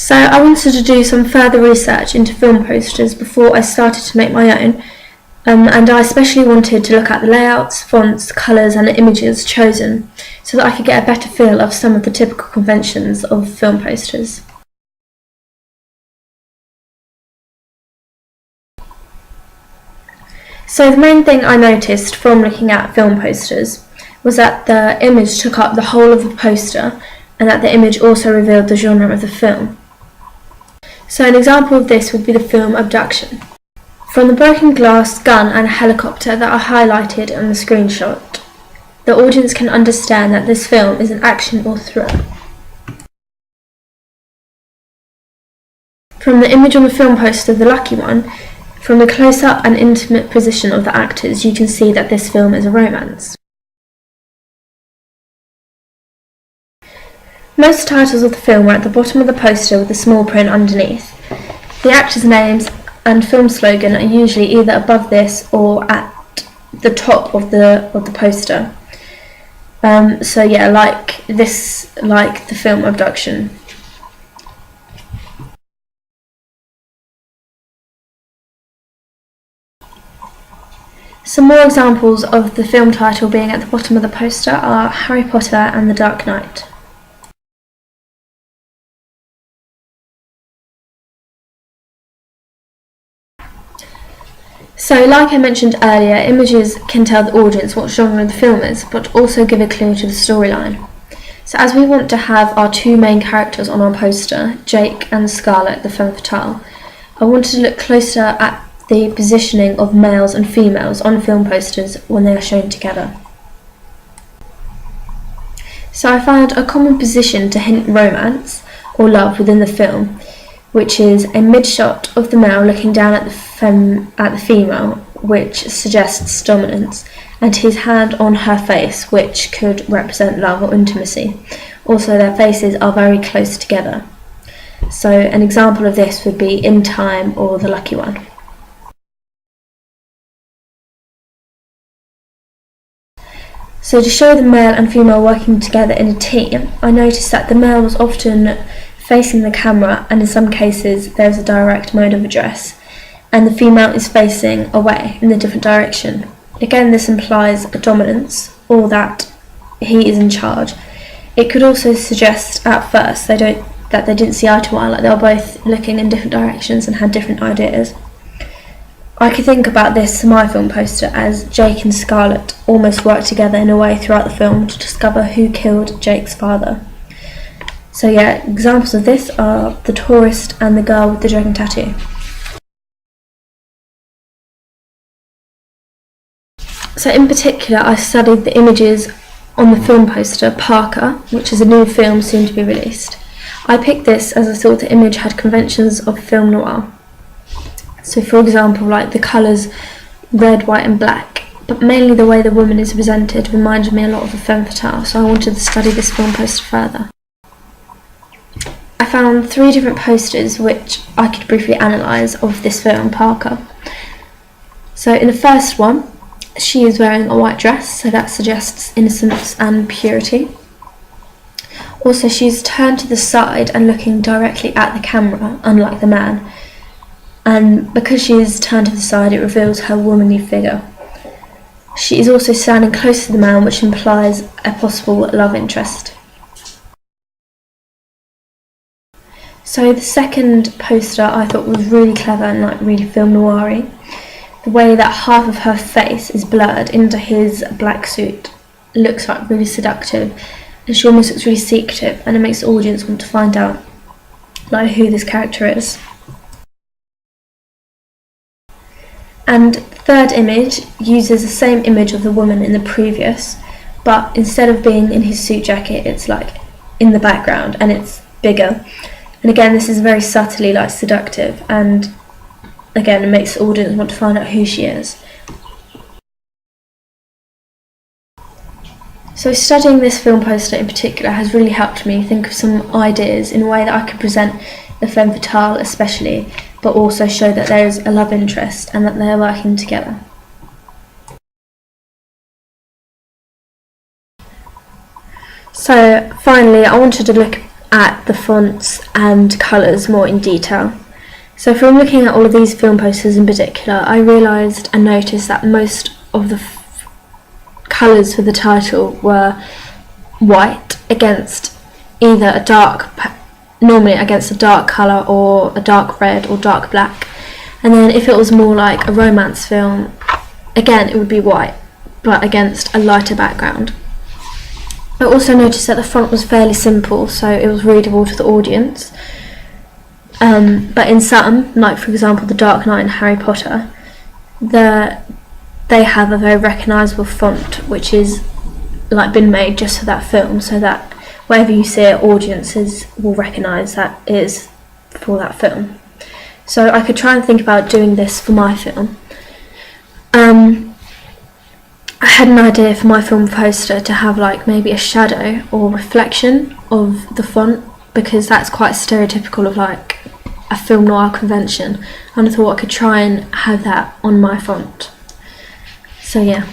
So I wanted to do some further research into film posters before I started to make my own, and I especially wanted to look at the layouts, fonts, colours and images chosen so that I could get a better feel of some of the typical conventions of film posters. So the main thing I noticed from looking at film posters was that the image took up the whole of the poster and that the image also revealed the genre of the film. So an example of this would be the film Abduction. From the broken glass, gun and helicopter that are highlighted on the screenshot, the audience can understand that this film is an action or thriller. From the image on the film poster, The Lucky One, from the close-up and intimate position of the actors, you can see that this film is a romance. Most titles of the film are at the bottom of the poster with a small print underneath. The actors' names and film slogan are usually either above this or at the top of the poster. So yeah, like the film Abduction. Some more examples of the film title being at the bottom of the poster are Harry Potter and the Dark Knight. So, like I mentioned earlier, images can tell the audience what genre the film is, but also give a clue to the storyline. So as we want to have our two main characters on our poster, Jake and Scarlett, the femme fatale, I wanted to look closer at the positioning of males and females on film posters when they are shown together. So I found a common position to hint romance or love within the film, which is a mid-shot of the male looking down at the female, which suggests dominance, and his hand on her face, which could represent love or intimacy. Also, their faces are very close together. So an example of this would be In Time or The Lucky One. So to show the male and female working together in a team, I noticed that the male was often facing the camera, and in some cases there's a direct mode of address, and the female is facing away in a different direction. Again, this implies a dominance, or that he is in charge. It could also suggest at first that they didn't see eye to eye, like they were both looking in different directions and had different ideas. I could think about this my film poster as Jake and Scarlett almost work together in a way throughout the film to discover who killed Jake's father. So yeah, examples of this are The Tourist and The Girl with the Dragon Tattoo. So in particular, I studied the images on the film poster Parker, which is a new film soon to be released. I picked this as I thought the image had conventions of film noir. So for example, like the colours red, white and black, but mainly the way the woman is presented reminded me a lot of a femme fatale, so I wanted to study this film poster further. I found 3 different posters which I could briefly analyse of this film, Parker. So in the first one, she is wearing a white dress, so that suggests innocence and purity. Also, she's turned to the side and looking directly at the camera, unlike the man. And because she is turned to the side, it reveals her womanly figure. She is also standing close to the man, which implies a possible love interest. So the second poster I thought was really clever and really film noir-y. The way that half of her face is blurred into his black suit looks really seductive, and she almost looks really secretive, and it makes the audience want to find out who this character is. And the third image uses the same image of the woman in the previous, but instead of being in his suit jacket, it's in the background and it's bigger. And again, this is very subtly seductive, and again, it makes the audience want to find out who she is. So studying this film poster in particular has really helped me think of some ideas in a way that I could present the femme fatale especially, but also show that there is a love interest and that they are working together. So finally, I wanted to look at the fonts and colours more in detail. So from looking at all of these film posters in particular, I realised and noticed that most of the colours for the title were white against either normally against a dark colour or a dark red or dark black. And then if it was more like a romance film, again it would be white, but against a lighter background. I also noticed that the font was fairly simple, so it was readable to the audience. But in some, like for example The Dark Knight and Harry Potter, they have a very recognisable font which is like been made just for that film, so that wherever you see it, audiences will recognise that it is for that film. So I could try and think about doing this for my film. I had an idea for my film poster to have like maybe a shadow or reflection of the font, because that's quite stereotypical of like a film noir convention, and I thought I could try and have that on my font. So yeah.